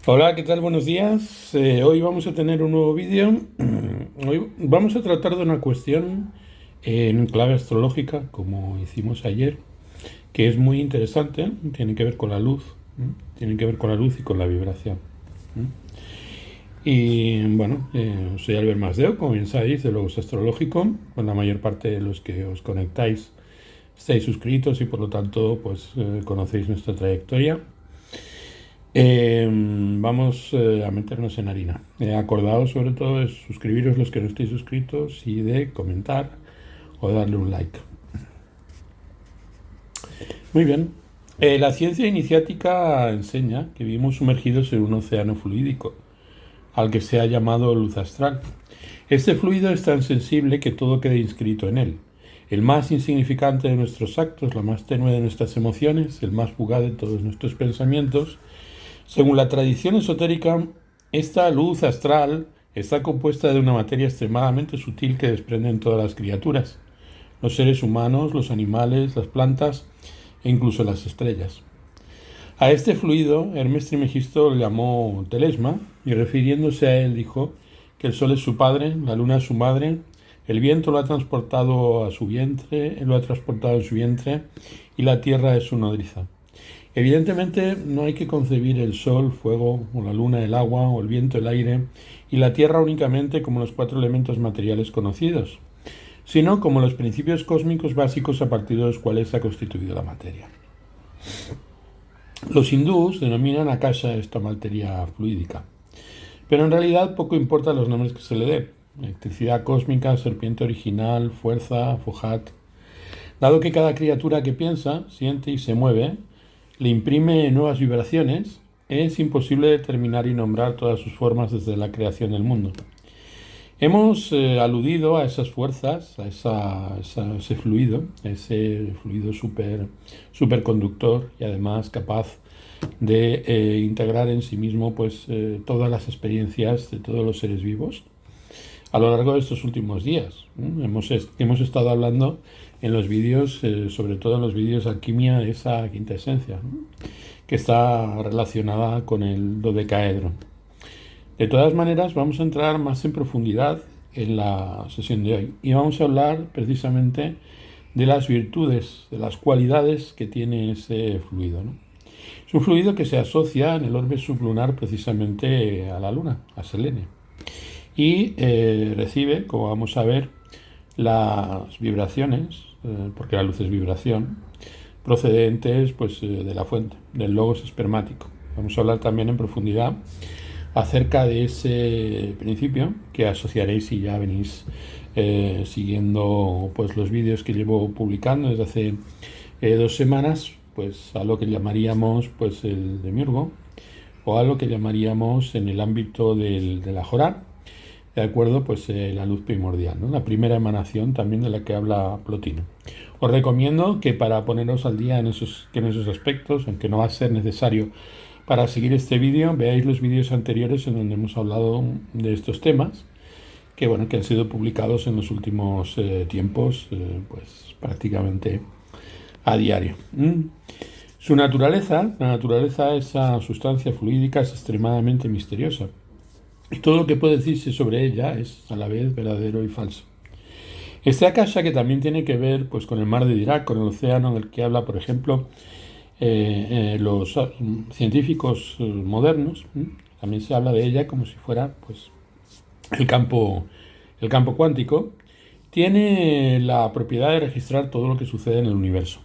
Hola, ¿qué tal? Buenos días. Hoy vamos a tener un nuevo vídeo. Hoy vamos a tratar de una cuestión en clave astrológica, como hicimos ayer, que es muy interesante. Tiene que ver con la luz, tiene que ver con la luz y con la vibración. Y bueno, soy Albert Masdeu, como bien sabéis, de Logos Astrológico. Con la mayor parte de los que os conectáis estáis suscritos y por lo tanto pues conocéis nuestra trayectoria. Vamos a meternos en harina. Acordaos sobre todo de suscribiros los que no estéis suscritos y de comentar o darle un like. Muy bien. La ciencia iniciática enseña que vivimos sumergidos en un océano fluídico, al que se ha llamado luz astral. Este fluido es tan sensible que todo queda inscrito en él. El más insignificante de nuestros actos, la más tenue de nuestras emociones, el más fugaz de todos nuestros pensamientos. Según la tradición esotérica, esta luz astral está compuesta de una materia extremadamente sutil que desprenden todas las criaturas, los seres humanos, los animales, las plantas e incluso las estrellas. A este fluido Hermes Trismegisto lo llamó telesma y refiriéndose a él dijo que el sol es su padre, la luna es su madre, el viento lo ha transportado a su vientre, él lo ha transportado en su vientre y la tierra es su nodriza. Evidentemente no hay que concebir el sol, fuego, o la luna, el agua, o el viento, el aire, y la tierra únicamente como los 4 elementos materiales conocidos, sino como los principios cósmicos básicos a partir de los cuales se ha constituido la materia. Los hindús denominan akasha esta materia fluídica, pero en realidad poco importa los nombres que se le dé: electricidad cósmica, serpiente original, fuerza, Fohat. Dado que cada criatura que piensa, siente y se mueve le imprime nuevas vibraciones, es imposible determinar y nombrar todas sus formas desde la creación del mundo. Hemos aludido a esas fuerzas, a ese fluido superconductor y además capaz de integrar en sí mismo pues, todas las experiencias de todos los seres vivos a lo largo de estos últimos días. Hemos estado hablando en los vídeos, sobre todo en los vídeos alquimia, de esa quinta esencia, que está relacionada con el dodecaedro. De todas maneras, vamos a entrar más en profundidad en la sesión de hoy y vamos a hablar precisamente de las virtudes, de las cualidades que tiene ese fluido, Es un fluido que se asocia en el orbe sublunar precisamente a la luna, a Selene, y recibe, como vamos a ver, las vibraciones, porque la luz es vibración, procedentes pues, de la fuente, del logos espermático. Vamos a hablar también en profundidad acerca de ese principio que asociaréis si ya venís siguiendo pues, los vídeos que llevo publicando desde hace 2 semanas, pues, a lo que llamaríamos pues, el demiurgo, o a lo que llamaríamos en el ámbito de la Jorá, de acuerdo, pues la luz primordial, la primera emanación también de la que habla Plotino. Os recomiendo que para poneros al día en esos aspectos, aunque no va a ser necesario para seguir este vídeo, veáis los vídeos anteriores en donde hemos hablado de estos temas, que han sido publicados en los últimos tiempos, pues prácticamente a diario. Su naturaleza, la naturaleza de esa sustancia fluídica es extremadamente misteriosa. Y todo lo que puede decirse sobre ella es a la vez verdadero y falso. Este akasha, que también tiene que ver pues, con el mar de Dirac, con el océano del que habla, por ejemplo, los científicos modernos, también se habla de ella como si fuera pues, el campo cuántico, tiene la propiedad de registrar todo lo que sucede en el universo.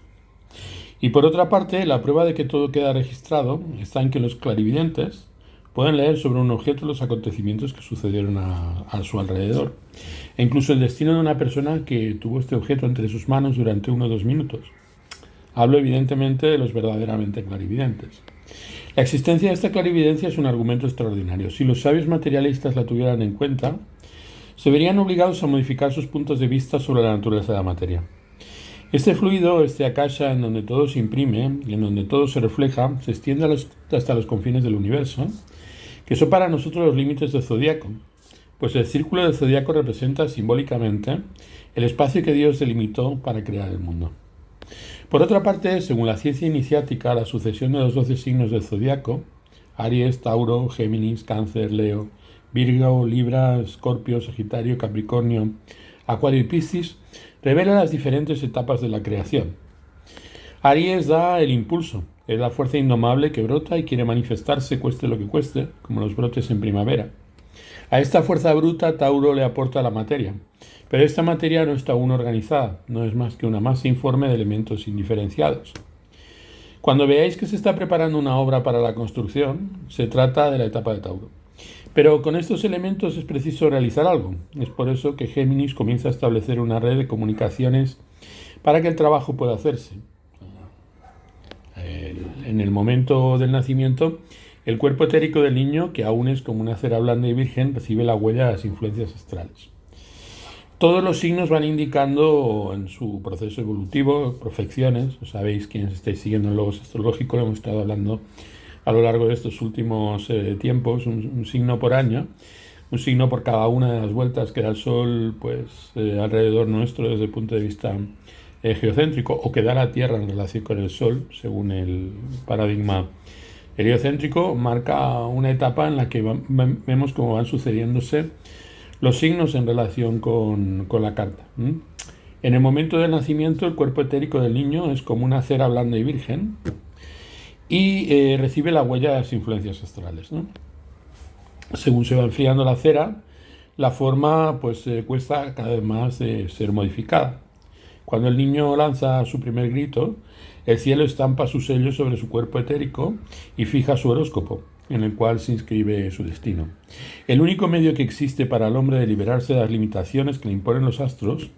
Y por otra parte, la prueba de que todo queda registrado está en que los clarividentes pueden leer sobre un objeto los acontecimientos que sucedieron a su alrededor, e incluso el destino de una persona que tuvo este objeto entre sus manos durante 1 o 2 minutos. Hablo evidentemente de los verdaderamente clarividentes. La existencia de esta clarividencia es un argumento extraordinario. Si los sabios materialistas la tuvieran en cuenta, se verían obligados a modificar sus puntos de vista sobre la naturaleza de la materia. Este fluido, este akasha, en donde todo se imprime y en donde todo se refleja, se extiende hasta los confines del universo, que son para nosotros los límites del zodiaco, pues el círculo del zodiaco representa simbólicamente el espacio que Dios delimitó para crear el mundo. Por otra parte, según la ciencia iniciática, la sucesión de los 12 signos del zodiaco, Aries, Tauro, Géminis, Cáncer, Leo, Virgo, Libra, Escorpio, Sagitario, Capricornio, Acuario y Piscis, revela las diferentes etapas de la creación. Aries da el impulso, es la fuerza indomable que brota y quiere manifestarse cueste lo que cueste, como los brotes en primavera. A esta fuerza bruta Tauro le aporta la materia, pero esta materia no está aún organizada, no es más que una masa informe de elementos indiferenciados. Cuando veáis que se está preparando una obra para la construcción, se trata de la etapa de Tauro. Pero con estos elementos es preciso realizar algo. Es por eso que Géminis comienza a establecer una red de comunicaciones para que el trabajo pueda hacerse. En el momento del nacimiento, el cuerpo etérico del niño, que aún es como una cera blanda y virgen, recibe la huella de las influencias astrales. Todos los signos van indicando en su proceso evolutivo perfecciones. Sabéis, quienes estáis siguiendo el Logos Astrológico, lo hemos estado hablando a lo largo de estos últimos tiempos, un signo por año, un signo por cada una de las vueltas que da el Sol alrededor nuestro desde el punto de vista geocéntrico, o que da la Tierra en relación con el Sol, según el paradigma heliocéntrico, marca una etapa en la que vemos cómo van sucediéndose los signos en relación con la carta. En el momento del nacimiento, el cuerpo etérico del niño es como una cera blanda y virgen y recibe la huella de las influencias astrales, ¿no? Según se va enfriando la cera, la forma cuesta cada vez más de ser modificada. Cuando el niño lanza su primer grito, el cielo estampa su sello sobre su cuerpo etérico y fija su horóscopo, en el cual se inscribe su destino. El único medio que existe para el hombre de liberarse de las limitaciones que le imponen los astros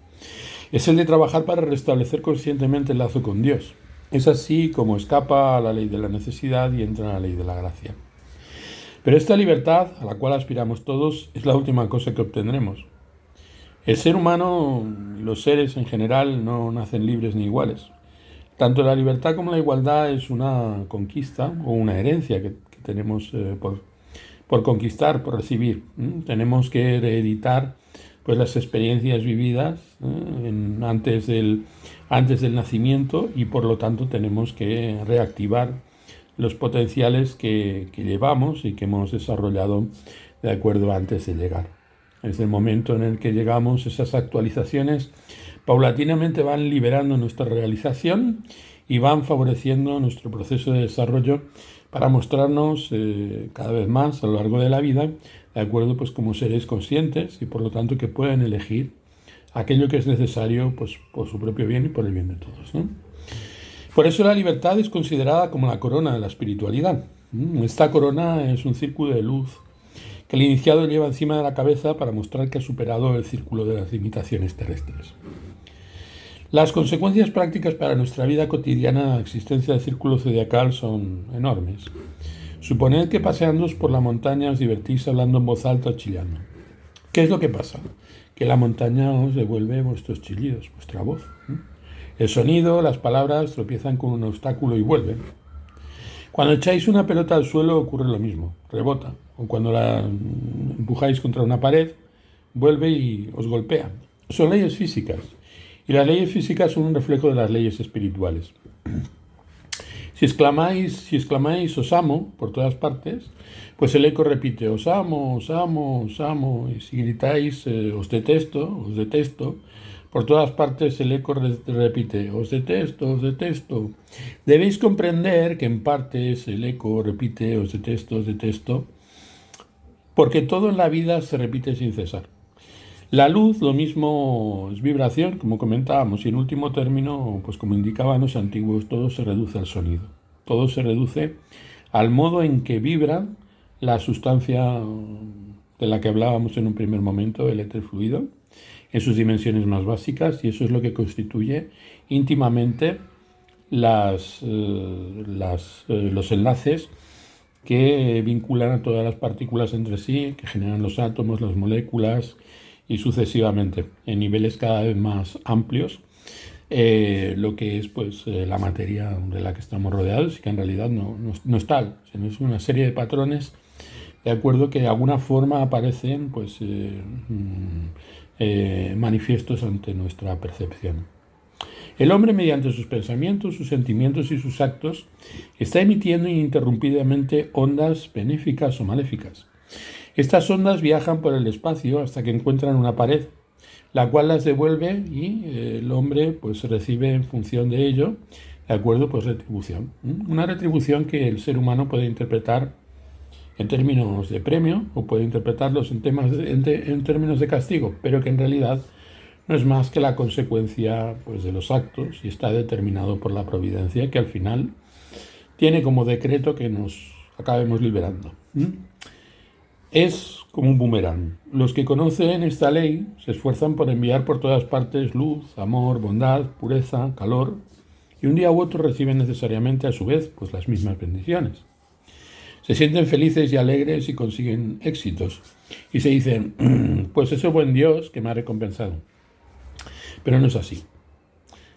es el de trabajar para restablecer conscientemente el lazo con Dios. Es así como escapa a la ley de la necesidad y entra en la ley de la gracia. Pero esta libertad, a la cual aspiramos todos, es la última cosa que obtendremos. El ser humano y los seres en general no nacen libres ni iguales. Tanto la libertad como la igualdad es una conquista o una herencia que tenemos por conquistar, por recibir. Tenemos que reeditar las experiencias vividas antes del nacimiento, y por lo tanto tenemos que reactivar los potenciales que llevamos y que hemos desarrollado de acuerdo antes de llegar. Es el momento en el que llegamos, esas actualizaciones paulatinamente van liberando nuestra realización y van favoreciendo nuestro proceso de desarrollo para mostrarnos cada vez más a lo largo de la vida, de acuerdo como seres conscientes y por lo tanto que pueden elegir aquello que es necesario por su propio bien y por el bien de todos, ¿no? Por eso la libertad es considerada como la corona de la espiritualidad. Esta corona es un círculo de luz que el iniciado lleva encima de la cabeza para mostrar que ha superado el círculo de las limitaciones terrestres. Las consecuencias prácticas para nuestra vida cotidiana de la existencia del círculo zodiacal son enormes. Suponed que paseándoos por la montaña os divertís hablando en voz alta o chillando. ¿Qué es lo que pasa? Que la montaña os devuelve vuestros chillidos, vuestra voz. El sonido, las palabras tropiezan con un obstáculo y vuelven. Cuando echáis una pelota al suelo ocurre lo mismo, rebota. O cuando la empujáis contra una pared, vuelve y os golpea. Son leyes físicas. Y las leyes físicas son un reflejo de las leyes espirituales. Si exclamáis os amo por todas partes, pues el eco repite os amo, os amo, os amo. Y si gritáis os detesto, por todas partes el eco repite os detesto, os detesto. Debéis comprender que en partes el eco repite os detesto, porque todo en la vida se repite sin cesar. La luz, lo mismo, es vibración, como comentábamos, y en último término, como indicaban los antiguos, todo se reduce al sonido. Todo se reduce al modo en que vibra la sustancia de la que hablábamos en un primer momento, el éter fluido, en sus dimensiones más básicas, y eso es lo que constituye íntimamente los enlaces que vinculan a todas las partículas entre sí, que generan los átomos, las moléculas, y sucesivamente, en niveles cada vez más amplios, lo que es la materia de la que estamos rodeados, y que en realidad no es tal, sino es una serie de patrones de acuerdo que de alguna forma aparecen manifiestos ante nuestra percepción. El hombre, mediante sus pensamientos, sus sentimientos y sus actos, está emitiendo ininterrumpidamente ondas benéficas o maléficas. Estas ondas viajan por el espacio hasta que encuentran una pared, la cual las devuelve y el hombre pues recibe en función de ello, de acuerdo, pues retribución. Una retribución que el ser humano puede interpretar en términos de premio o puede interpretarlos en términos de castigo, pero que en realidad no es más que la consecuencia pues, de los actos y está determinado por la providencia que al final tiene como decreto que nos acabemos liberando. Es como un boomerang. Los que conocen esta ley se esfuerzan por enviar por todas partes luz, amor, bondad, pureza, calor, y un día u otro reciben necesariamente a su vez pues, las mismas bendiciones. Se sienten felices y alegres y consiguen éxitos. Y se dicen, pues ese buen Dios que me ha recompensado. Pero no es así.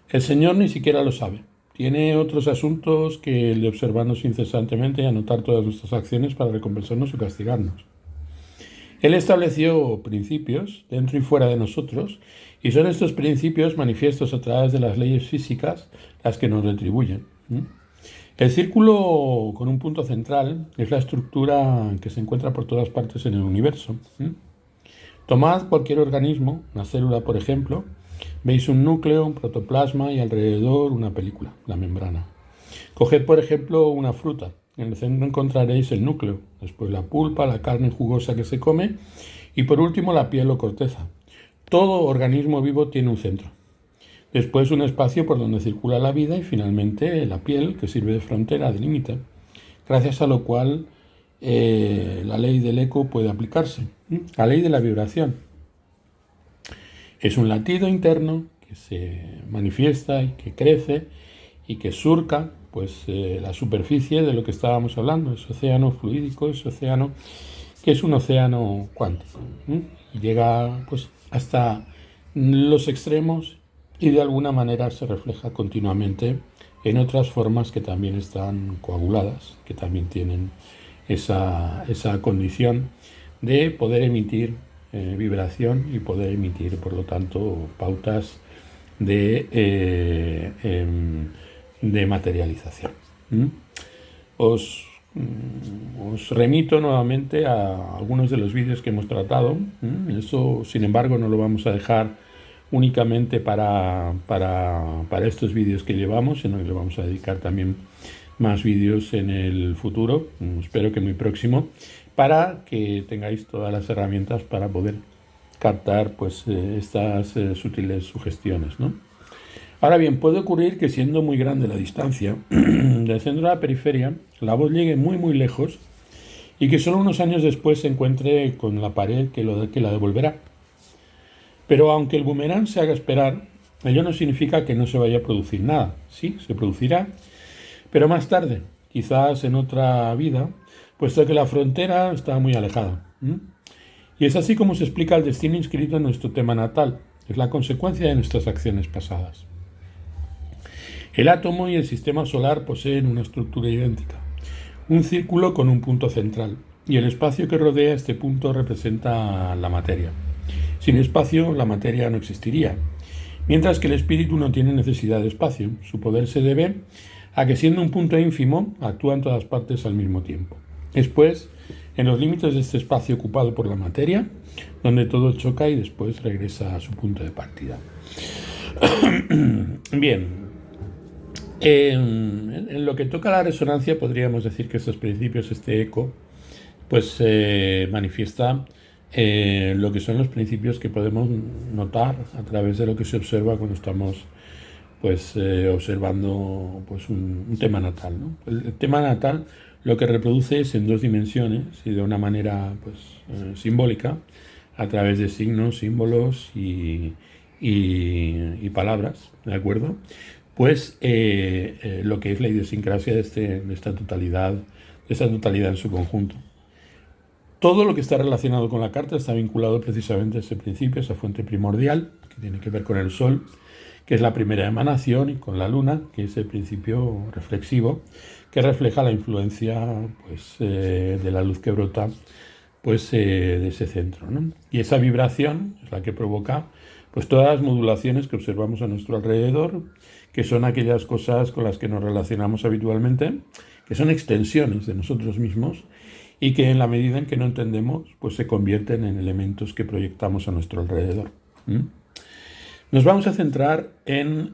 El Señor ni siquiera lo sabe. Tiene otros asuntos que el de observarnos incesantemente y anotar todas nuestras acciones para recompensarnos o castigarnos. Él estableció principios dentro y fuera de nosotros y son estos principios manifiestos a través de las leyes físicas las que nos retribuyen. El círculo con un punto central es la estructura que se encuentra por todas partes en el universo. Tomad cualquier organismo, una célula por ejemplo, veis un núcleo, un protoplasma y alrededor una película, la membrana. Coged por ejemplo una fruta. En el centro encontraréis el núcleo, después la pulpa, la carne jugosa que se come y por último la piel o corteza. Todo organismo vivo tiene un centro. Después un espacio por donde circula la vida y finalmente la piel que sirve de frontera, de límite, gracias a lo cual la ley del eco puede aplicarse. La ley de la vibración. Es un latido interno que se manifiesta y que crece y que surca pues, la superficie de lo que estábamos hablando, ese océano fluídico, ese océano que es un océano cuántico. Y llega pues, hasta los extremos y de alguna manera se refleja continuamente en otras formas que también están coaguladas, que también tienen esa condición de poder emitir vibración y poder emitir, por lo tanto, pautas de materialización. Os remito nuevamente a algunos de los vídeos que hemos tratado. Eso, sin embargo, no lo vamos a dejar únicamente para estos vídeos que llevamos, sino que le vamos a dedicar también más vídeos en el futuro, espero que muy próximo, para que tengáis todas las herramientas para poder captar pues, estas sutiles sugestiones, ¿no? Ahora bien, puede ocurrir que siendo muy grande la distancia del centro a la periferia, la voz llegue muy muy lejos y que solo unos años después se encuentre con la pared que la devolverá. Pero aunque el boomerang se haga esperar, ello no significa que no se vaya a producir nada. Sí, se producirá, pero más tarde, quizás en otra vida, puesto que la frontera está muy alejada. Y es así como se explica el destino inscrito en nuestro tema natal. Es la consecuencia de nuestras acciones pasadas. El átomo y el sistema solar poseen una estructura idéntica. Un círculo con un punto central. Y el espacio que rodea este punto representa la materia. Sin espacio, la materia no existiría. Mientras que el espíritu no tiene necesidad de espacio. Su poder se debe a que, siendo un punto ínfimo, actúa en todas partes al mismo tiempo. Es pues en los límites de este espacio ocupado por la materia, donde todo choca y después regresa a su punto de partida. Bien, en lo que toca a la resonancia, podríamos decir que estos principios, este eco, pues manifiesta lo que son los principios que podemos notar a través de lo que se observa cuando estamos pues observando pues un tema natal, ¿no? El tema natal lo que reproduce es en dos dimensiones y de una manera pues simbólica a través de signos, símbolos y palabras, ¿de acuerdo? Pues lo que es la idiosincrasia de esta totalidad en su conjunto. Todo lo que está relacionado con la carta está vinculado precisamente a ese principio, esa fuente primordial, que tiene que ver con el Sol, que es la primera emanación, y con la Luna, que es el principio reflexivo, que refleja la influencia pues, de la luz que brota pues, de ese centro, ¿no? Y esa vibración es la que provoca Pues todas las modulaciones que observamos a nuestro alrededor, que son aquellas cosas con las que nos relacionamos habitualmente, que son extensiones de nosotros mismos y que en la medida en que no entendemos, pues se convierten en elementos que proyectamos a nuestro alrededor. Nos vamos a centrar en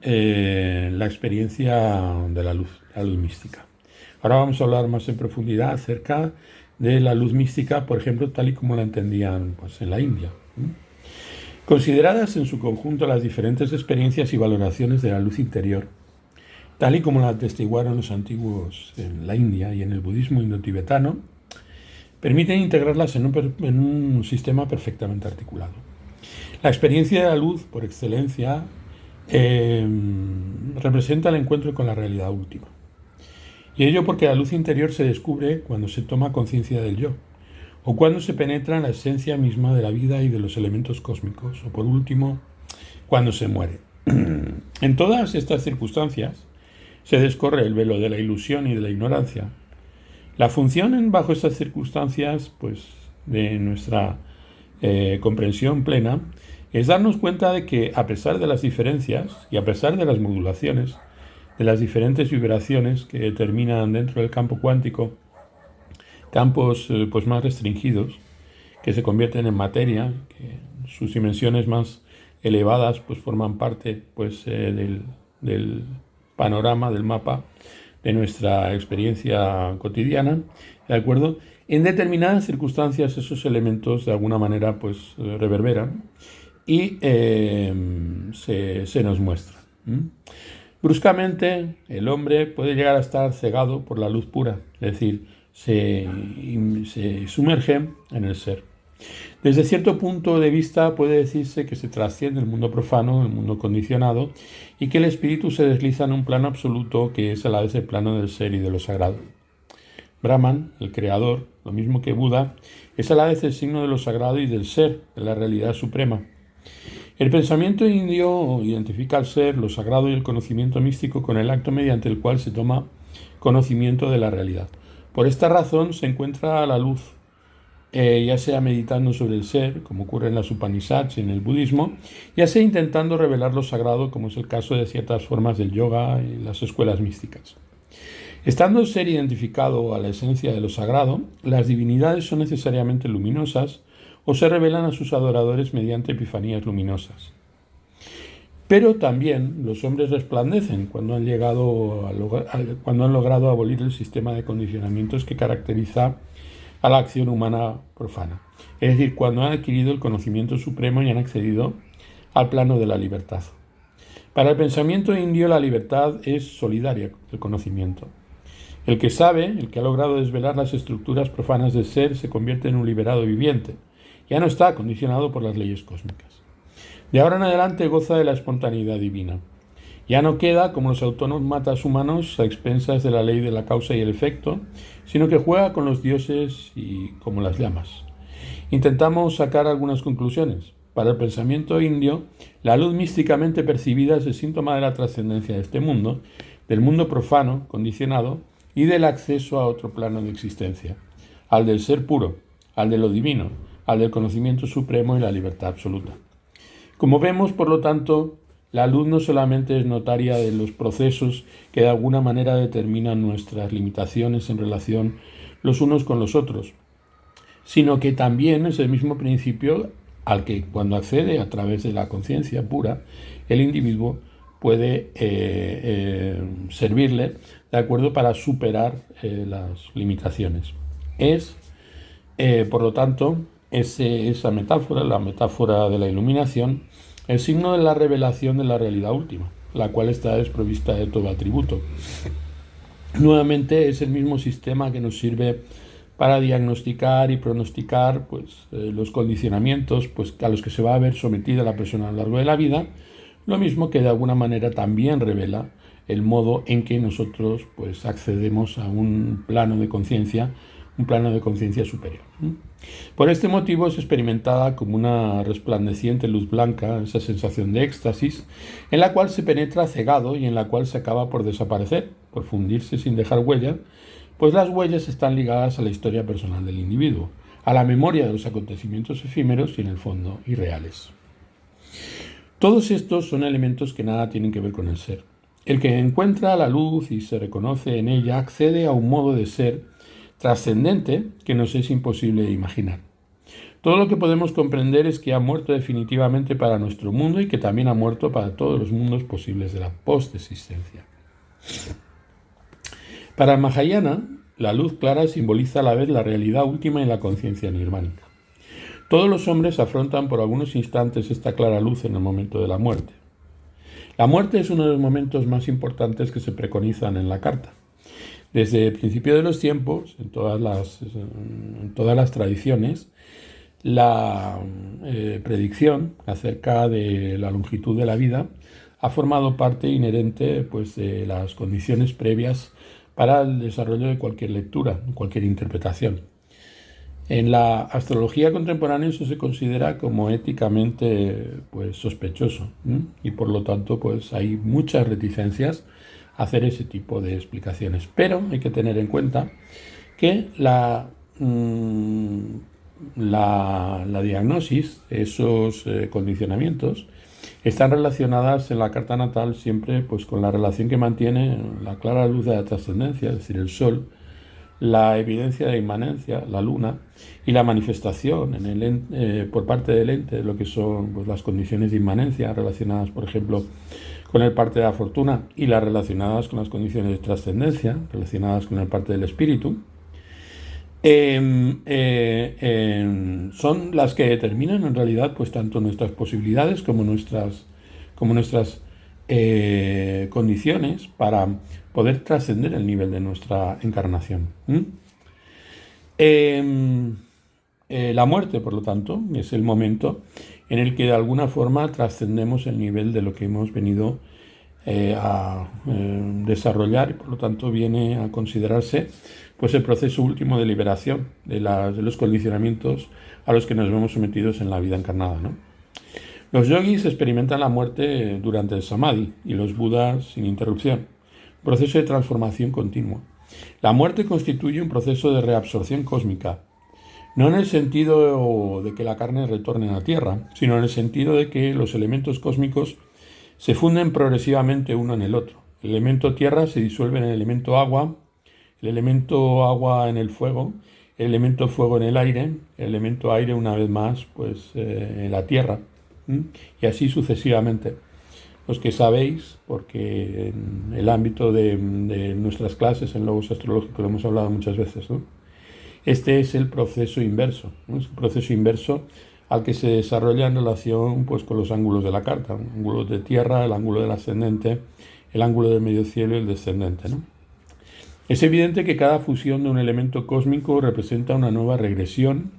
la experiencia de la luz mística. Ahora vamos a hablar más en profundidad acerca de la luz mística, por ejemplo, tal y como la entendían pues, en la India. Consideradas en su conjunto las diferentes experiencias y valoraciones de la luz interior, tal y como la atestiguaron los antiguos en la India y en el budismo indotibetano, permiten integrarlas en un sistema perfectamente articulado. La experiencia de la luz, por excelencia, representa el encuentro con la realidad última. Y ello porque la luz interior se descubre cuando se toma conciencia del yo, o cuando se penetra en la esencia misma de la vida y de los elementos cósmicos, o por último, cuando se muere. En todas estas circunstancias se descorre el velo de la ilusión y de la ignorancia. La función bajo estas circunstancias, pues, de nuestra comprensión plena, es darnos cuenta de que a pesar de las diferencias y a pesar de las modulaciones, de las diferentes vibraciones que determinan dentro del campo cuántico campos pues más restringidos, que se convierten en materia, que sus dimensiones más elevadas pues forman parte pues del panorama, del mapa de nuestra experiencia cotidiana, ¿de acuerdo? En determinadas circunstancias esos elementos de alguna manera pues reverberan y se nos muestran. Bruscamente el hombre puede llegar a estar cegado por la luz pura, es decir, se sumerge en el ser. Desde cierto punto de vista puede decirse que se trasciende el mundo profano, el mundo condicionado, y que el espíritu se desliza en un plano absoluto que es a la vez el plano del ser y de lo sagrado. Brahman, el creador, lo mismo que Buda, es a la vez el signo de lo sagrado y del ser, de la realidad suprema. El pensamiento indio identifica al ser, lo sagrado y el conocimiento místico con el acto mediante el cual se toma conocimiento de la realidad. Por esta razón se encuentra la luz, ya sea meditando sobre el ser, como ocurre en las Upanishads y en el budismo, ya sea intentando revelar lo sagrado, como es el caso de ciertas formas del yoga y las escuelas místicas. Estando el ser identificado a la esencia de lo sagrado, las divinidades son necesariamente luminosas o se revelan a sus adoradores mediante epifanías luminosas. Pero también los hombres resplandecen cuando han logrado abolir el sistema de condicionamientos que caracteriza a la acción humana profana. Es decir, cuando han adquirido el conocimiento supremo y han accedido al plano de la libertad. Para el pensamiento indio la libertad es solidaria con el conocimiento. El que sabe, el que ha logrado desvelar las estructuras profanas del ser, se convierte en un liberado viviente. Ya no está condicionado por las leyes cósmicas. De ahora en adelante goza de la espontaneidad divina. Ya no queda, como los autómatas humanos, a expensas de la ley de la causa y el efecto, sino que juega con los dioses y como las llamas. Intentamos sacar algunas conclusiones. Para el pensamiento indio, la luz místicamente percibida es el síntoma de la trascendencia de este mundo, del mundo profano, condicionado, y del acceso a otro plano de existencia, al del ser puro, al de lo divino, al del conocimiento supremo y la libertad absoluta. Como vemos, por lo tanto, la luz no solamente es notaria de los procesos que de alguna manera determinan nuestras limitaciones en relación los unos con los otros, sino que también es el mismo principio al que cuando accede a través de la conciencia pura, el individuo puede servirle, ¿de acuerdo?, para superar las limitaciones. Es, por lo tanto, esa metáfora, la metáfora de la iluminación, el signo de la revelación de la realidad última, la cual está desprovista de todo atributo. Nuevamente es el mismo sistema que nos sirve para diagnosticar y pronosticar pues, los condicionamientos pues, a los que se va a ver sometida la persona a lo largo de la vida, lo mismo que de alguna manera también revela el modo en que nosotros pues, accedemos a un plano de conciencia superior. Por este motivo es experimentada como una resplandeciente luz blanca, esa sensación de éxtasis, en la cual se penetra cegado y en la cual se acaba por desaparecer, por fundirse sin dejar huella, pues las huellas están ligadas a la historia personal del individuo, a la memoria de los acontecimientos efímeros y en el fondo irreales. Todos estos son elementos que nada tienen que ver con el ser. El que encuentra la luz y se reconoce en ella accede a un modo de ser trascendente que nos es imposible imaginar. Todo lo que podemos comprender es que ha muerto definitivamente para nuestro mundo y que también ha muerto para todos los mundos posibles de la postexistencia. Para el Mahayana, la luz clara simboliza a la vez la realidad última y la conciencia nirvánica. Todos los hombres afrontan por algunos instantes esta clara luz en el momento de la muerte. La muerte es uno de los momentos más importantes que se preconizan en la carta. Desde el principio de los tiempos, en todas las tradiciones, la predicción acerca de la longitud de la vida ha formado parte inherente pues, de las condiciones previas para el desarrollo de cualquier lectura, cualquier interpretación. En la astrología contemporánea eso se considera como éticamente pues, sospechoso, y por lo tanto pues, hay muchas reticencias a hacer ese tipo de explicaciones. Pero hay que tener en cuenta que la diagnosis, esos condicionamientos, están relacionadas en la carta natal siempre pues, con la relación que mantiene la clara luz de la trascendencia, es decir, el Sol, la evidencia de inmanencia, la Luna, y la manifestación por parte del ente de lo que son pues, las condiciones de inmanencia relacionadas, por ejemplo, con el parte de la fortuna y las relacionadas con las condiciones de trascendencia, relacionadas con el parte del espíritu. Son las que determinan en realidad pues tanto nuestras posibilidades como nuestras condiciones para poder trascender el nivel de nuestra encarnación. La muerte, por lo tanto, es el momento en el que de alguna forma trascendemos el nivel de lo que hemos venido a desarrollar y por lo tanto viene a considerarse pues el proceso último de liberación de los condicionamientos a los que nos vemos sometidos en la vida encarnada, ¿no? Los yogis experimentan la muerte durante el samadhi y los budas sin interrupción, un proceso de transformación continua. La muerte constituye un proceso de reabsorción cósmica, no en el sentido de que la carne retorne a la tierra, sino en el sentido de que los elementos cósmicos se funden progresivamente uno en el otro. El elemento tierra se disuelve en el elemento agua, el elemento agua en el fuego, el elemento fuego en el aire, el elemento aire una vez más pues, en la tierra, y así sucesivamente. Los que sabéis, porque en el ámbito de nuestras clases en Logos Astrológicos lo hemos hablado muchas veces, ¿no? Este es el proceso inverso, ¿no? Es el proceso inverso al que se desarrolla en relación pues, con los ángulos de la carta, el ángulo de tierra, el ángulo del ascendente, el ángulo del medio cielo y el descendente, ¿no? Es evidente que cada fusión de un elemento cósmico representa una nueva regresión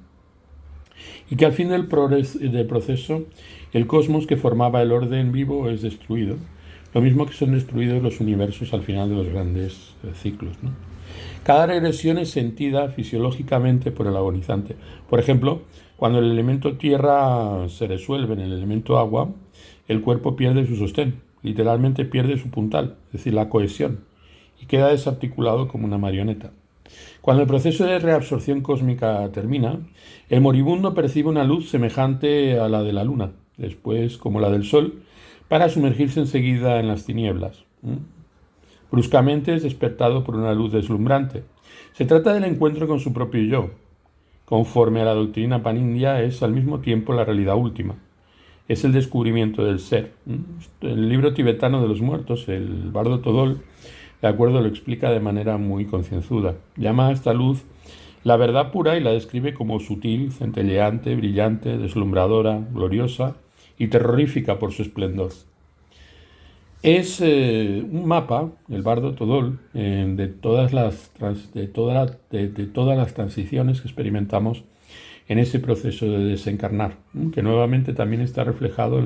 y que al fin del proceso el cosmos que formaba el orden vivo es destruido, lo mismo que son destruidos los universos al final de los grandes ciclos, ¿no? Cada regresión es sentida fisiológicamente por el agonizante. Por ejemplo, cuando el elemento tierra se resuelve en el elemento agua, el cuerpo pierde su sostén, literalmente pierde su puntal, es decir, la cohesión, y queda desarticulado como una marioneta. Cuando el proceso de reabsorción cósmica termina, el moribundo percibe una luz semejante a la de la luna, después como la del sol, para sumergirse enseguida en las tinieblas. Bruscamente es despertado por una luz deslumbrante. Se trata del encuentro con su propio yo. Conforme a la doctrina panindia, es al mismo tiempo la realidad última. Es el descubrimiento del ser. El libro tibetano de los muertos, el Bardo Todol, de acuerdo, lo explica de manera muy concienzuda. Llama a esta luz la verdad pura y la describe como sutil, centelleante, brillante, deslumbradora, gloriosa y terrorífica por su esplendor. Es un mapa, el Bardo Todol, de todas las transiciones que experimentamos en ese proceso de desencarnar, que nuevamente también está reflejado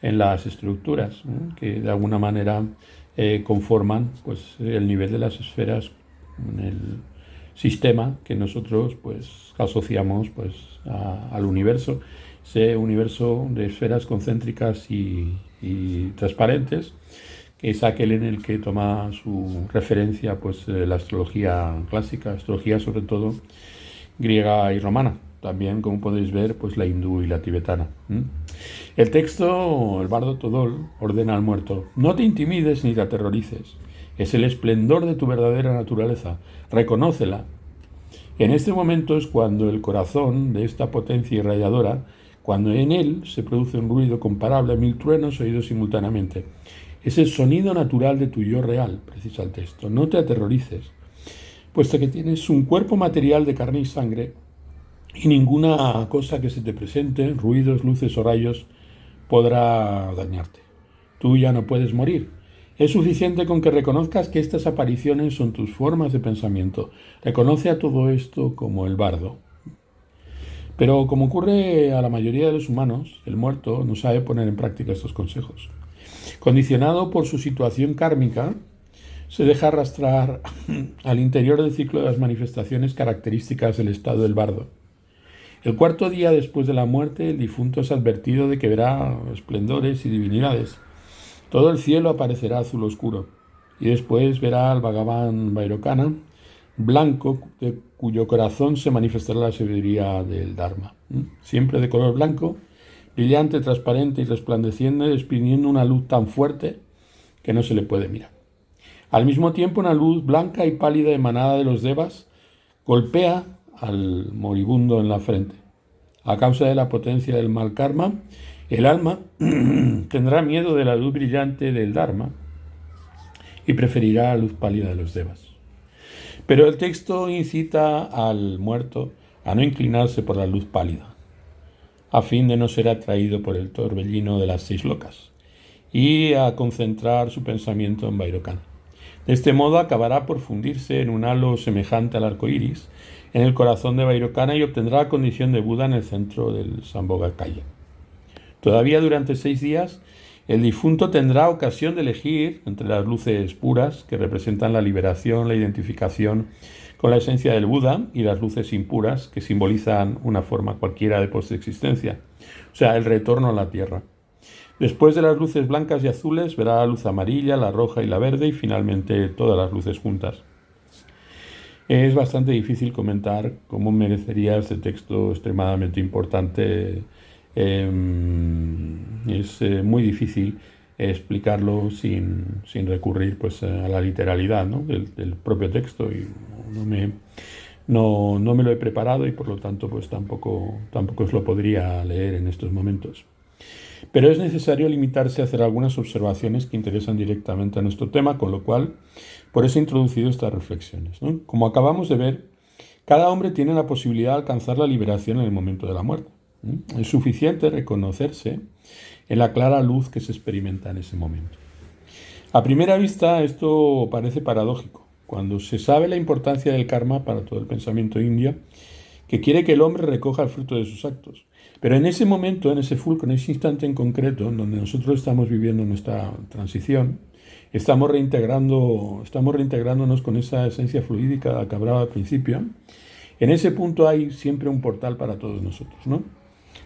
en las estructuras, que de alguna manera conforman pues, el nivel de las esferas en el sistema que nosotros pues, asociamos pues, al universo, ese universo de esferas concéntricas y transparentes, que es aquel en el que toma su referencia pues, la astrología clásica, astrología sobre todo griega y romana, también como podéis ver pues, la hindú y la tibetana. El texto, el bardo Todol, ordena al muerto: no te intimides ni te aterrorices. Es el esplendor de tu verdadera naturaleza. Reconócela. En este momento es cuando el corazón de esta potencia irradiadora, cuando en él se produce un ruido comparable a 1000 truenos oídos simultáneamente. Es el sonido natural de tu yo real, precisa el texto. No te aterrorices, puesto que tienes un cuerpo material de carne y sangre, y ninguna cosa que se te presente, ruidos, luces o rayos, podrá dañarte. Tú ya no puedes morir. Es suficiente con que reconozcas que estas apariciones son tus formas de pensamiento. Reconoce a todo esto como el bardo. Pero como ocurre a la mayoría de los humanos, el muerto no sabe poner en práctica estos consejos. Condicionado por su situación kármica, se deja arrastrar al interior del ciclo de las manifestaciones características del estado del bardo. El cuarto día después de la muerte, el difunto es advertido de que verá esplendores y divinidades. Todo el cielo aparecerá azul oscuro, y después verá al Bhagavan Vairocana, blanco, de cuyo corazón se manifestará la sabiduría del Dharma. Siempre de color blanco, brillante, transparente y resplandeciente, despidiendo una luz tan fuerte que no se le puede mirar. Al mismo tiempo, una luz blanca y pálida emanada de los devas golpea al moribundo en la frente. A causa de la potencia del mal karma, el alma tendrá miedo de la luz brillante del Dharma y preferirá la luz pálida de los devas. Pero el texto incita al muerto a no inclinarse por la luz pálida, a fin de no ser atraído por el torbellino de las 6 locas, y a concentrar su pensamiento en Vairocana. De este modo acabará por fundirse en un halo semejante al arco iris en el corazón de Vairocana y obtendrá la condición de Buda en el centro del Sambhogakaya. Todavía durante 6 días, el difunto tendrá ocasión de elegir entre las luces puras, que representan la liberación, la identificación con la esencia del Buda, y las luces impuras, que simbolizan una forma cualquiera de postexistencia, o sea, el retorno a la tierra. Después de las luces blancas y azules, verá la luz amarilla, la roja y la verde, y finalmente todas las luces juntas. Es bastante difícil comentar cómo merecería este texto extremadamente importante. Es muy difícil explicarlo sin recurrir pues, a la literalidad, ¿no? del propio texto, y no me lo he preparado y por lo tanto pues tampoco os lo podría leer en estos momentos. Pero es necesario limitarse a hacer algunas observaciones que interesan directamente a nuestro tema, con lo cual, por eso he introducido estas reflexiones, ¿no? Como acabamos de ver, cada hombre tiene la posibilidad de alcanzar la liberación en el momento de la muerte. Es suficiente reconocerse en la clara luz que se experimenta en ese momento. A primera vista, esto parece paradójico, cuando se sabe la importancia del karma para todo el pensamiento indio, que quiere que el hombre recoja el fruto de sus actos. Pero en ese momento, en ese fulcro, en ese instante en concreto, en donde nosotros estamos viviendo nuestra transición, estamos reintegrándonos con esa esencia fluídica que hablaba al principio. En ese punto hay siempre un portal para todos nosotros, ¿no?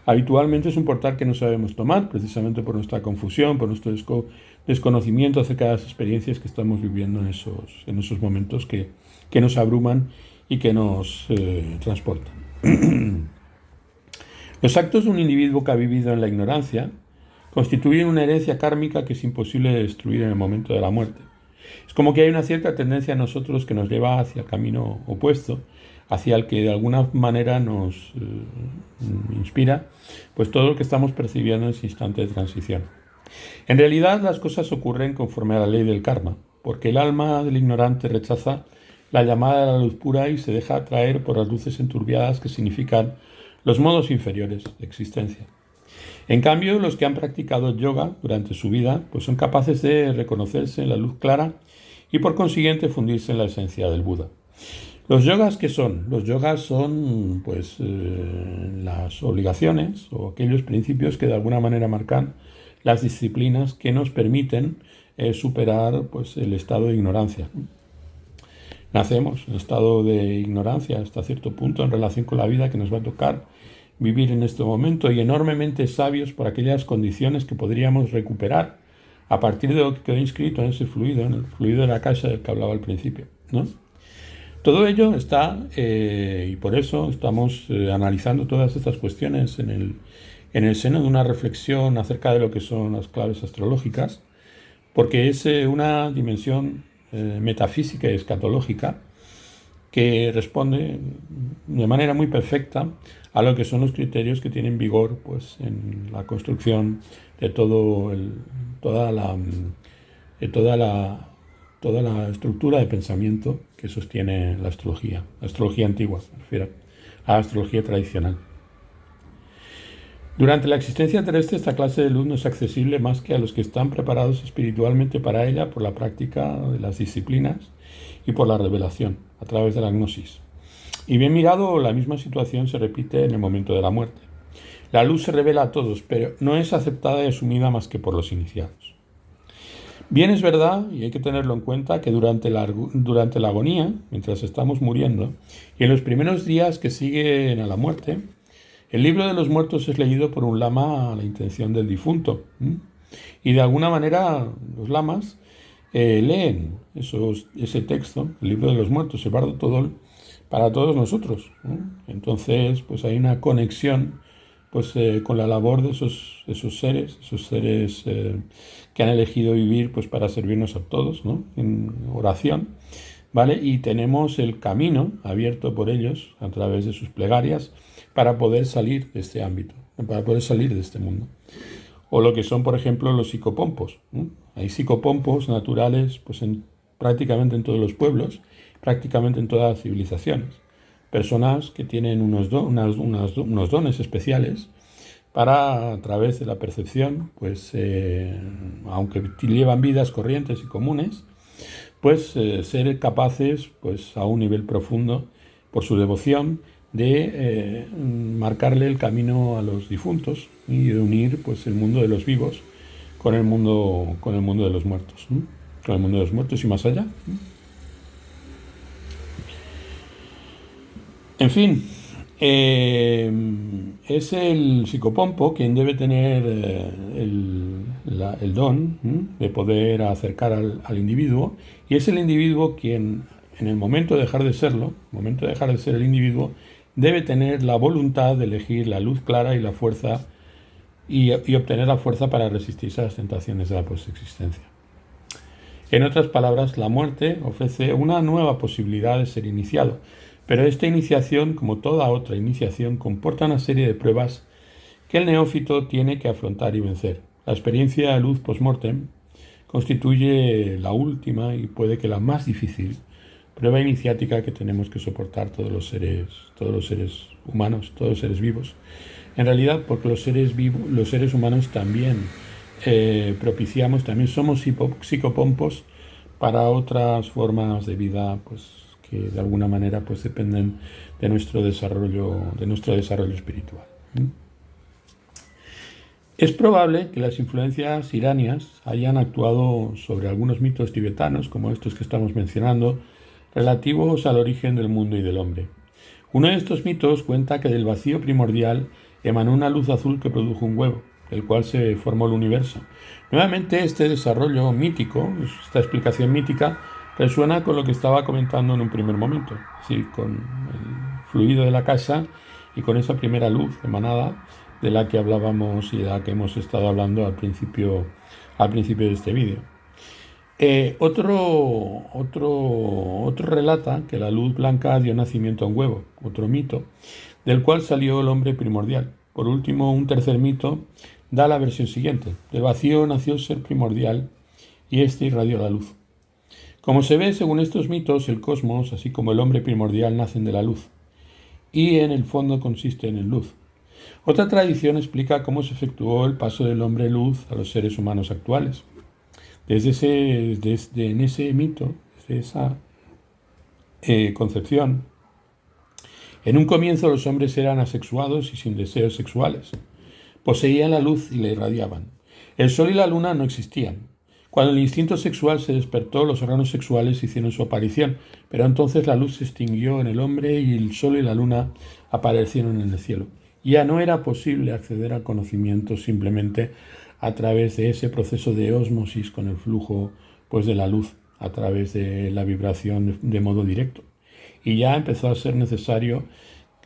Habitualmente es un portal que no sabemos tomar, precisamente por nuestra confusión, por nuestro desconocimiento acerca de las experiencias que estamos viviendo en esos momentos que nos abruman y que nos transportan. Los actos de un individuo que ha vivido en la ignorancia constituyen una herencia kármica que es imposible de destruir en el momento de la muerte. Es como que hay una cierta tendencia en nosotros que nos lleva hacia el camino opuesto, hacia el que de alguna manera nos inspira pues todo lo que estamos percibiendo en ese instante de transición. En realidad las cosas ocurren conforme a la ley del karma, porque el alma del ignorante rechaza la llamada de la luz pura y se deja atraer por las luces enturbiadas que significan los modos inferiores de existencia. En cambio, los que han practicado yoga durante su vida pues son capaces de reconocerse en la luz clara y por consiguiente fundirse en la esencia del Buda. ¿Los yogas qué son? Los yogas son pues las obligaciones o aquellos principios que de alguna manera marcan las disciplinas que nos permiten superar pues el estado de ignorancia. Nacemos en estado de ignorancia hasta cierto punto en relación con la vida que nos va a tocar vivir en este momento, y enormemente sabios por aquellas condiciones que podríamos recuperar a partir de lo que quedó inscrito en ese fluido, en el fluido de la casa del que hablaba al principio, ¿no? Todo ello está, y por eso estamos analizando todas estas cuestiones en en el seno de una reflexión acerca de lo que son las claves astrológicas, porque es una dimensión metafísica y escatológica que responde de manera muy perfecta a lo que son los criterios que tienen vigor pues, en la construcción de toda la estructura de pensamiento que sostiene la astrología antigua, me refiero a la astrología tradicional. Durante la existencia terrestre, esta clase de luz no es accesible más que a los que están preparados espiritualmente para ella por la práctica de las disciplinas y por la revelación a través de la gnosis. Y bien mirado, la misma situación se repite en el momento de la muerte. La luz se revela a todos, pero no es aceptada y asumida más que por los iniciados. Bien es verdad, y hay que tenerlo en cuenta, que durante la agonía, mientras estamos muriendo, y en los primeros días que siguen a la muerte, el libro de los muertos es leído por un lama a la intención del difunto. Y de alguna manera los lamas leen ese texto, el libro de los muertos, el Bardo Todol, para todos nosotros. Entonces, pues hay una conexión pues, con la labor de esos seres que han elegido vivir pues, para servirnos a todos, ¿no? En oración, ¿vale? Y tenemos el camino abierto por ellos a través de sus plegarias para poder salir de este ámbito, para poder salir de este mundo. O lo que son, por ejemplo, los psicopompos. Hay psicopompos naturales pues, prácticamente en todos los pueblos, prácticamente en todas las civilizaciones. Personas que tienen unos dones especiales para, a través de la percepción, pues, aunque llevan vidas corrientes y comunes, pues ser capaces, pues, a un nivel profundo, por su devoción, de marcarle el camino a los difuntos y de unir pues, el mundo de los vivos con el mundo de los muertos, con el mundo de los muertos y más allá. En fin, es el psicopompo quien debe tener el don de poder acercar al individuo, y es el individuo quien, en el momento de dejar de serlo, momento de dejar de ser el individuo, debe tener la voluntad de elegir la luz clara y la fuerza y obtener la fuerza para resistirse a las tentaciones de la postexistencia. En otras palabras, la muerte ofrece una nueva posibilidad de ser iniciado, pero esta iniciación, como toda otra iniciación, comporta una serie de pruebas que el neófito tiene que afrontar y vencer. La experiencia de luz post-mortem constituye la última y puede que la más difícil prueba iniciática que tenemos que soportar todos los seres humanos, todos los seres vivos. En realidad, porque los seres humanos también propiciamos, también somos psicopompos para otras formas de vida, pues que de alguna manera pues dependen de nuestro desarrollo espiritual. Es probable que las influencias iranias hayan actuado sobre algunos mitos tibetanos, como estos que estamos mencionando, relativos al origen del mundo y del hombre. Uno de estos mitos cuenta que del vacío primordial emanó una luz azul que produjo un huevo, del cual se formó el universo. Nuevamente, este desarrollo mítico, esta explicación mítica, resuena con lo que estaba comentando en un primer momento, es decir, con el fluido de la casa y con esa primera luz emanada de la que hablábamos y de la que hemos estado hablando al principio de este vídeo. Otro relata que la luz blanca dio nacimiento a un huevo, otro mito, del cual salió el hombre primordial. Por último, un tercer mito da la versión siguiente: del vacío nació el ser primordial y éste irradió la luz. Como se ve, según estos mitos, el cosmos, así como el hombre primordial, nacen de la luz, y en el fondo consisten en luz. Otra tradición explica cómo se efectuó el paso del hombre luz a los seres humanos actuales. En ese mito, desde esa concepción, en un comienzo los hombres eran asexuados y sin deseos sexuales. Poseían la luz y la irradiaban. El sol y la luna no existían. Cuando el instinto sexual se despertó, los órganos sexuales hicieron su aparición, pero entonces la luz se extinguió en el hombre y el sol y la luna aparecieron en el cielo. Ya no era posible acceder al conocimiento simplemente a través de ese proceso de ósmosis con el flujo pues, de la luz, a través de la vibración de modo directo. Y ya empezó a ser necesario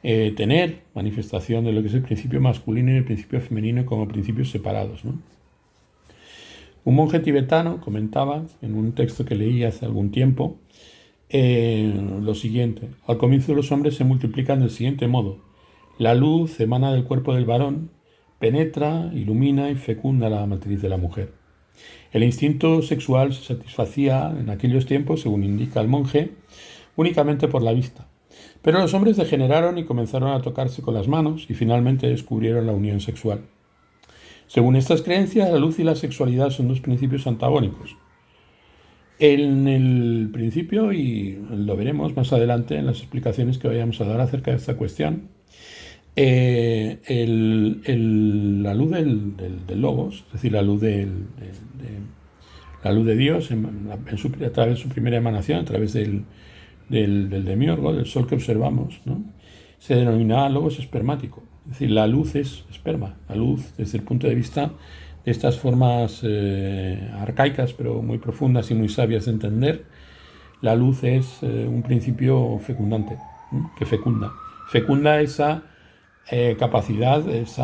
tener manifestación de lo que es el principio masculino y el principio femenino como principios separados, ¿no? Un monje tibetano comentaba en un texto que leí hace algún tiempo lo siguiente: al comienzo los hombres se multiplican del siguiente modo. La luz emana del cuerpo del varón, penetra, ilumina y fecunda la matriz de la mujer. El instinto sexual se satisfacía en aquellos tiempos, según indica el monje, únicamente por la vista. Pero los hombres degeneraron y comenzaron a tocarse con las manos y finalmente descubrieron la unión sexual. Según estas creencias, la luz y la sexualidad son dos principios antagónicos. En el principio, y lo veremos más adelante en las explicaciones que vayamos a dar acerca de esta cuestión, la luz del Logos, es decir, la luz la luz de Dios a través de su primera emanación, a través del demiurgo, del sol que observamos, ¿no? Se denomina Logos espermático. Es decir, la luz es esperma. La luz, desde el punto de vista de estas formas arcaicas, pero muy profundas y muy sabias de entender, la luz es un principio fecundante, ¿no? Que fecunda. Fecunda esa capacidad, ese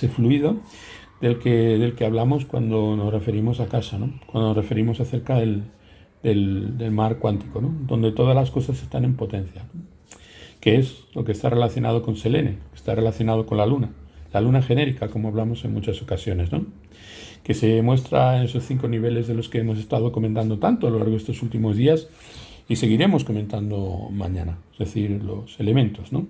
fluido del que hablamos cuando nos referimos a casa, ¿no? Cuando nos referimos acerca del mar cuántico, ¿no? Donde todas las cosas están en potencia, ¿no? Que es lo que está relacionado con Selene, que está relacionado con la luna genérica, como hablamos en muchas ocasiones, ¿no? Que se muestra en esos 5 niveles de los que hemos estado comentando tanto a lo largo de estos últimos días y seguiremos comentando mañana, es decir, los elementos, ¿no?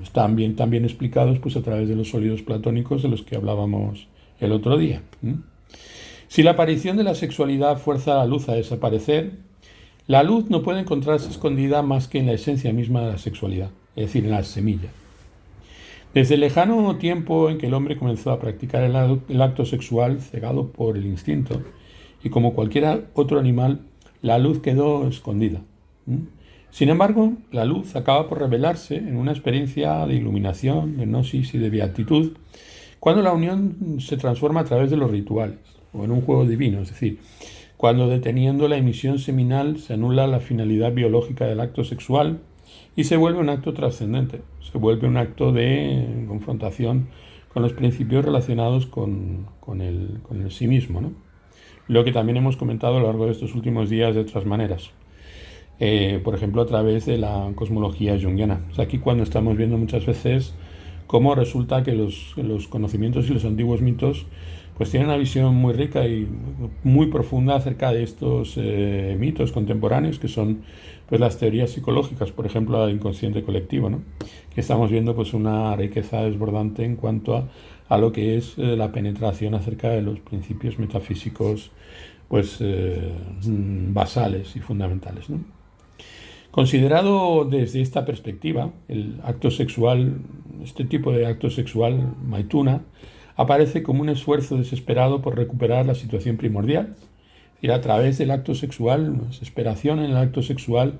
Están bien explicados pues, a través de los sólidos platónicos de los que hablábamos el otro día. Si la aparición de la sexualidad fuerza a la luz a desaparecer, la luz no puede encontrarse escondida más que en la esencia misma de la sexualidad, es decir, en la semilla. Desde el lejano tiempo en que el hombre comenzó a practicar el acto sexual cegado por el instinto, y como cualquier otro animal, la luz quedó escondida. Sin embargo, la luz acaba por revelarse en una experiencia de iluminación, de gnosis y de beatitud, cuando la unión se transforma a través de los rituales, o en un juego divino, es decir, cuando deteniendo la emisión seminal se anula la finalidad biológica del acto sexual y se vuelve un acto trascendente, se vuelve un acto de confrontación con los principios relacionados con el sí mismo, ¿no? Lo que también hemos comentado a lo largo de estos últimos días de otras maneras. Por ejemplo, a través de la cosmología junguiana. Es aquí cuando estamos viendo muchas veces cómo resulta que los conocimientos y los antiguos mitos pues tienen una visión muy rica y muy profunda acerca de estos mitos contemporáneos que son pues las teorías psicológicas, por ejemplo, el inconsciente colectivo, ¿no? Que estamos viendo pues una riqueza desbordante en cuanto a lo que es la penetración acerca de los principios metafísicos pues basales y fundamentales, ¿no? Considerado desde esta perspectiva, el acto sexual, este tipo de acto sexual, maituna, aparece como un esfuerzo desesperado por recuperar la situación primordial. Y a través del acto sexual, desesperación en el acto sexual,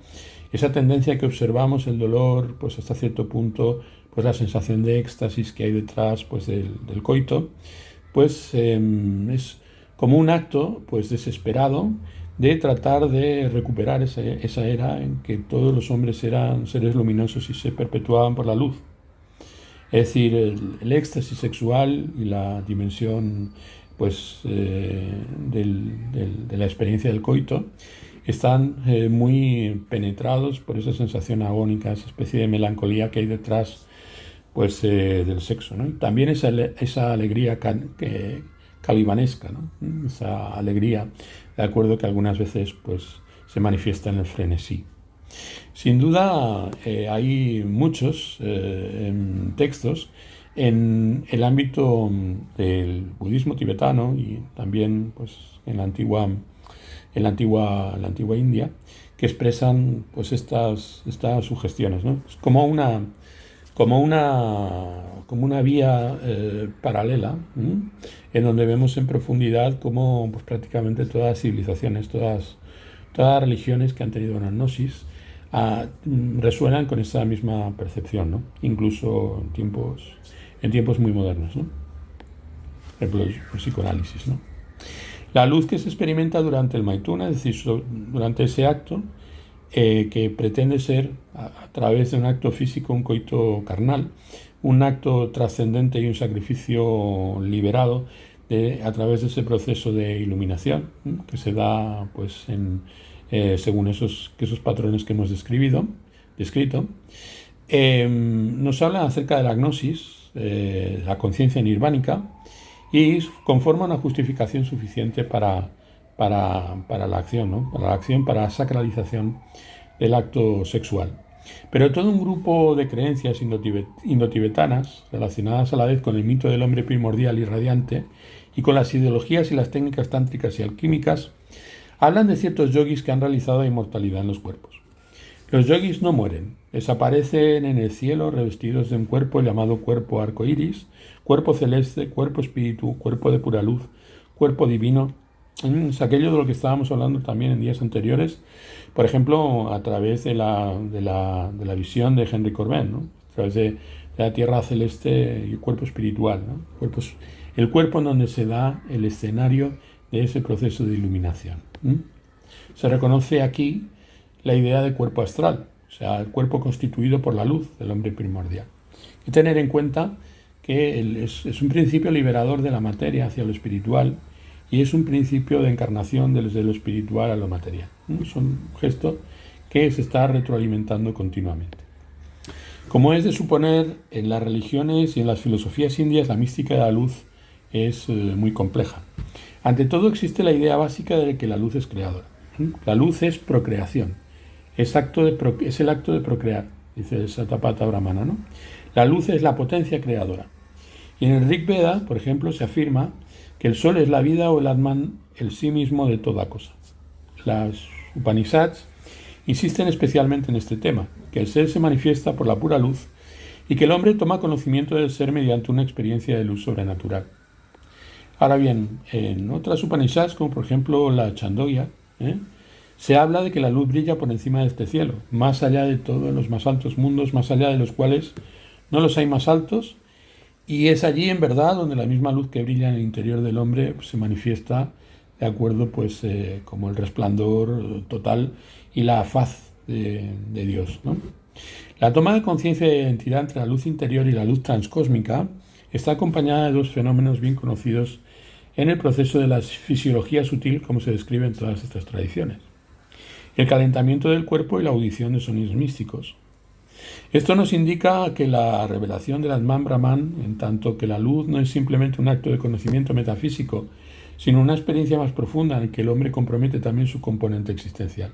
esa tendencia que observamos, el dolor, pues hasta cierto punto, pues la sensación de éxtasis que hay detrás pues del coito, pues es como un acto pues desesperado de tratar de recuperar esa era en que todos los hombres eran seres luminosos y se perpetuaban por la luz. Es decir, el éxtasis sexual y la dimensión pues, de la experiencia del coito están muy penetrados por esa sensación agónica, esa especie de melancolía que hay detrás pues, del sexo, ¿no? Y también esa alegría calibanesca, ¿no? Esa alegría, de acuerdo, que algunas veces pues, se manifiesta en el frenesí. Sin duda hay muchos textos en el ámbito del budismo tibetano y también pues, en la antigua India que expresan pues, estas sugestiones, ¿no? Es como una vía paralela, en donde vemos en profundidad cómo pues, prácticamente todas las civilizaciones, todas las religiones que han tenido una gnosis resuenan con esa misma percepción, ¿no? Incluso en tiempos muy modernos, ¿no? Por ejemplo, el psicoanálisis, ¿no? La luz que se experimenta durante el maituna, es decir, durante ese acto, que pretende ser, a través de un acto físico, un coito carnal, un acto trascendente y un sacrificio liberado a través de ese proceso de iluminación, que se da pues según esos patrones que hemos descrito. Nos habla acerca de la gnosis, la conciencia nirvánica, y conforma una justificación suficiente para la acción, ¿no? Para la sacralización del acto sexual. Pero todo un grupo de creencias indotibetanas relacionadas a la vez con el mito del hombre primordial y radiante y con las ideologías y las técnicas tántricas y alquímicas hablan de ciertos yogis que han realizado inmortalidad en los cuerpos. Los yogis no mueren, desaparecen en el cielo revestidos de un cuerpo llamado cuerpo arcoíris, cuerpo celeste, cuerpo espíritu, cuerpo de pura luz, cuerpo divino. Es aquello de lo que estábamos hablando también en días anteriores, por ejemplo, a través de la visión de Henry Corbin, ¿no? A través de la tierra celeste y el cuerpo espiritual, ¿no? El cuerpo en donde se da el escenario de ese proceso de iluminación. Se reconoce aquí la idea de cuerpo astral, o sea, el cuerpo constituido por la luz del hombre primordial. Hay que tener en cuenta que es un principio liberador de la materia hacia lo espiritual, y es un principio de encarnación desde lo espiritual a lo material. Es un gesto que se está retroalimentando continuamente. Como es de suponer, en las religiones y en las filosofías indias la mística de la luz es muy compleja. Ante todo existe la idea básica de que la luz es creadora. La luz es procreación, es el acto de procrear, dice el Satapatha Brahmana, ¿no? La luz es la potencia creadora. Y en el Rig Veda, por ejemplo, se afirma que el sol es la vida o el Atman, el sí mismo de toda cosa. Las Upanishads insisten especialmente en este tema, que el ser se manifiesta por la pura luz y que el hombre toma conocimiento del ser mediante una experiencia de luz sobrenatural. Ahora bien, en otras Upanishads, como por ejemplo la Chandogya, se habla de que la luz brilla por encima de este cielo, más allá de todos los más altos mundos, más allá de los cuales no los hay más altos. Y es allí, en verdad, donde la misma luz que brilla en el interior del hombre se manifiesta de acuerdo, pues, como el resplandor total y la faz de Dios, ¿no? La toma de conciencia de identidad entre la luz interior y la luz transcósmica está acompañada de dos fenómenos bien conocidos en el proceso de la fisiología sutil, como se describe en todas estas tradiciones: el calentamiento del cuerpo y la audición de sonidos místicos. Esto nos indica que la revelación del Atman Brahman, en tanto que la luz no es simplemente un acto de conocimiento metafísico, sino una experiencia más profunda en la que el hombre compromete también su componente existencial.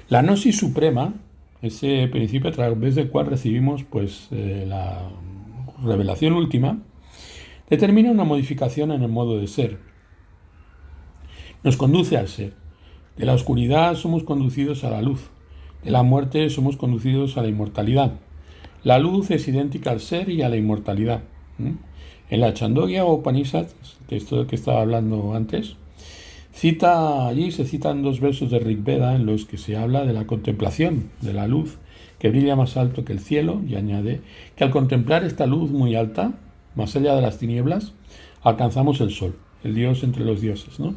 La gnosis suprema, ese principio a través del cual recibimos pues, la revelación última, determina una modificación en el modo de ser. Nos conduce al ser. De la oscuridad somos conducidos a la luz. De la muerte somos conducidos a la inmortalidad. La luz es idéntica al ser y a la inmortalidad. En la Chandogya o Upanishad, que es todo que estaba hablando antes, allí se citan dos versos de Rig Veda en los que se habla de la contemplación de la luz que brilla más alto que el cielo, y añade que al contemplar esta luz muy alta, más allá de las tinieblas, alcanzamos el sol, el Dios entre los dioses, ¿no?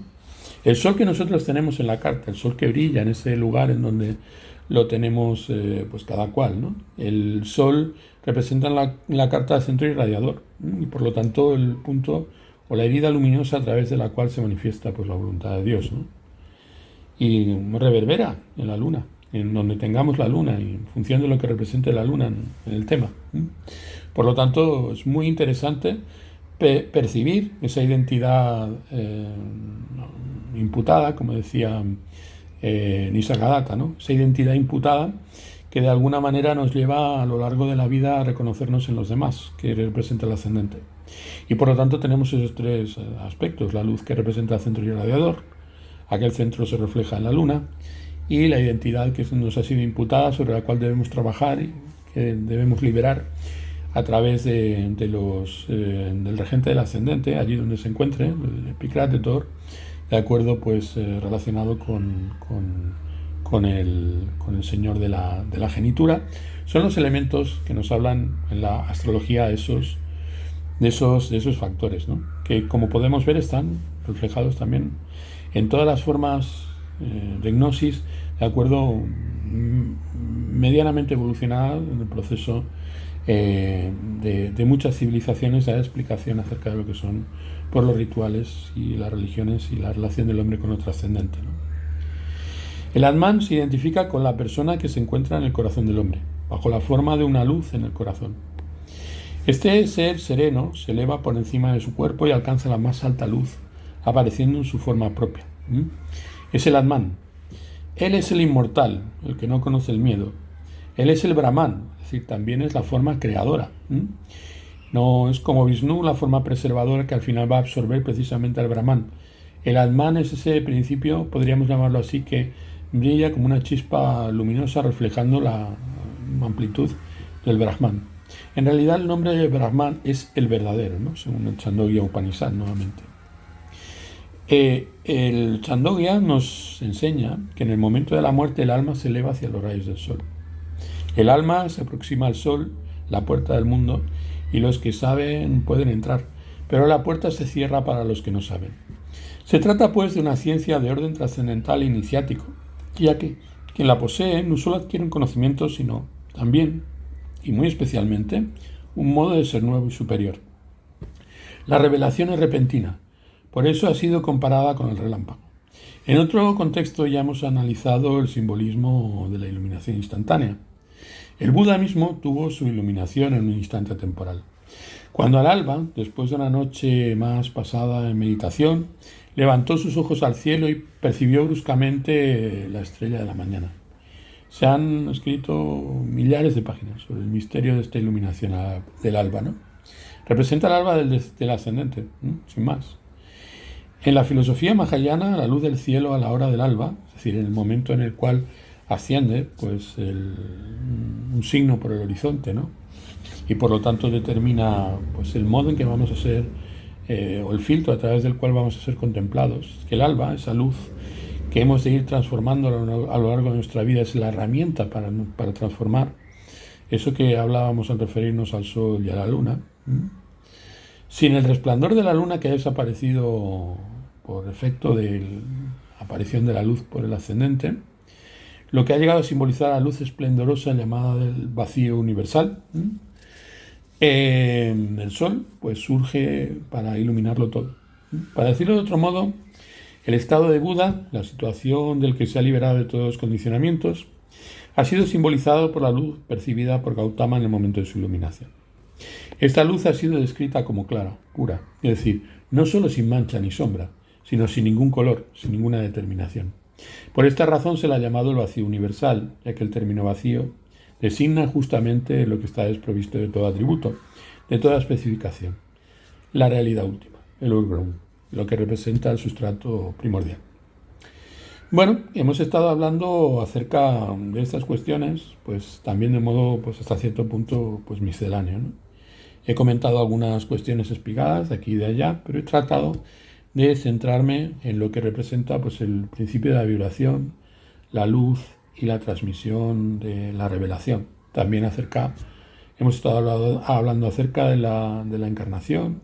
El sol que nosotros tenemos en la carta, el sol que brilla en ese lugar en donde lo tenemos pues cada cual, ¿no? El sol representa en la carta el centro irradiador, y por lo tanto el punto o la herida luminosa a través de la cual se manifiesta pues la voluntad de Dios, ¿no? Y reverbera en la luna, en donde tengamos la luna, y en función de lo que represente la luna en el tema. Por lo tanto, es muy interesante percibir esa identidad imputada, como decía Nisargadatta, ¿no? Esa identidad imputada que de alguna manera nos lleva a lo largo de la vida a reconocernos en los demás, que representa el ascendente. Y por lo tanto tenemos esos tres aspectos: la luz que representa el centro irradiador, aquel centro se refleja en la luna, y la identidad que nos ha sido imputada, sobre la cual debemos trabajar y que debemos liberar a través del regente del ascendente, allí donde se encuentre, el Epicratetor, de acuerdo, pues relacionado con el señor de la genitura. Son los elementos que nos hablan en la astrología de esos factores, ¿no? Que, como podemos ver, están reflejados también en todas las formas de gnosis ¿de acuerdo? Medianamente evolucionada en el proceso de muchas civilizaciones a explicación acerca de lo que son por los rituales y las religiones y la relación del hombre con lo trascendente, ¿no? El Atman se identifica con la persona que se encuentra en el corazón del hombre, bajo la forma de una luz en el corazón. Este ser sereno se eleva por encima de su cuerpo y alcanza la más alta luz, apareciendo en su forma propia. Es el Atman. Él es el inmortal, el que no conoce el miedo. Él es el Brahman, es decir, también es la forma creadora. No es como Vishnu, la forma preservadora que al final va a absorber precisamente al Brahman. El Atman es ese principio, podríamos llamarlo así, que brilla como una chispa luminosa reflejando la amplitud del Brahman. En realidad el nombre de Brahman es el verdadero, ¿no? Según el Chandogya Upanishad nuevamente. El Chandogya nos enseña que en el momento de la muerte el alma se eleva hacia los rayos del sol. El alma se aproxima al sol, la puerta del mundo, y los que saben pueden entrar, pero la puerta se cierra para los que no saben. Se trata pues de una ciencia de orden trascendental e iniciático, ya que quien la posee no solo adquiere un conocimiento, sino también, y muy especialmente, un modo de ser nuevo y superior. La revelación es repentina, por eso ha sido comparada con el relámpago. En otro contexto ya hemos analizado el simbolismo de la iluminación instantánea. El Buda mismo tuvo su iluminación en un instante temporal. Cuando al alba, después de una noche más pasada en meditación, levantó sus ojos al cielo y percibió bruscamente la estrella de la mañana. Se han escrito millares de páginas sobre el misterio de esta iluminación del alba, ¿no? Representa el alba del ascendente, sin más. En la filosofía mahayana, la luz del cielo a la hora del alba, es decir, en el momento en el cual asciende, pues un signo por el horizonte, ¿no? Y por lo tanto determina pues el modo en que vamos a ser, o el filtro a través del cual vamos a ser contemplados. Que el alba, esa luz que hemos de ir transformando a lo largo de nuestra vida, es la herramienta para transformar eso que hablábamos al referirnos al sol y a la luna. Sin el resplandor de la luna, que ha desaparecido por efecto de la aparición de la luz por el ascendente, lo que ha llegado a simbolizar la luz esplendorosa llamada del vacío universal, el sol pues surge para iluminarlo todo. Para decirlo de otro modo, el estado de Buda, la situación del que se ha liberado de todos los condicionamientos, ha sido simbolizado por la luz percibida por Gautama en el momento de su iluminación. Esta luz ha sido descrita como clara, pura, es decir, no solo sin mancha ni sombra, sino sin ningún color, sin ninguna determinación. Por esta razón se la ha llamado el vacío universal, ya que el término vacío designa justamente lo que está desprovisto de todo atributo, de toda especificación. La realidad última, el Urgrund, lo que representa el sustrato primordial. Bueno, hemos estado hablando acerca de estas cuestiones, pues también de modo, pues hasta cierto punto, pues misceláneo, ¿no? He comentado algunas cuestiones espigadas de aquí y de allá, pero he tratado de centrarme en lo que representa pues el principio de la vibración, la luz y la transmisión de la revelación. También hemos estado hablando acerca de la encarnación,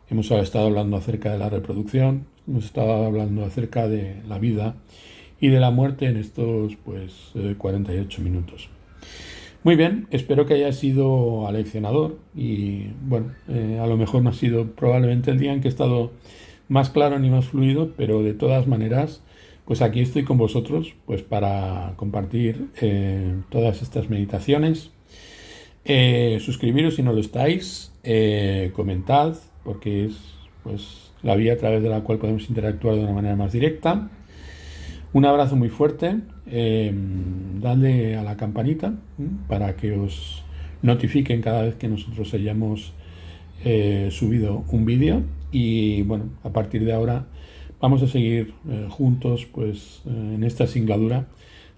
hemos estado hablando acerca de la reproducción, hemos estado hablando acerca de la vida y de la muerte en estos 48 minutos. Muy bien, espero que haya sido aleccionador y bueno, a lo mejor no ha sido probablemente el día en que he estado más claro ni más fluido, pero de todas maneras, pues aquí estoy con vosotros pues para compartir todas estas meditaciones. Suscribiros si no lo estáis, comentad, porque es pues la vía a través de la cual podemos interactuar de una manera más directa. Un abrazo muy fuerte, dadle a la campanita para que os notifiquen cada vez que nosotros hayamos subido un vídeo y bueno, a partir de ahora vamos a seguir juntos pues en esta singladura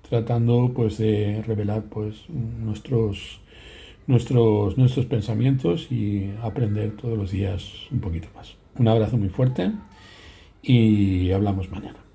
tratando pues de revelar pues nuestros pensamientos y aprender todos los días un poquito más. Un abrazo muy fuerte y hablamos mañana.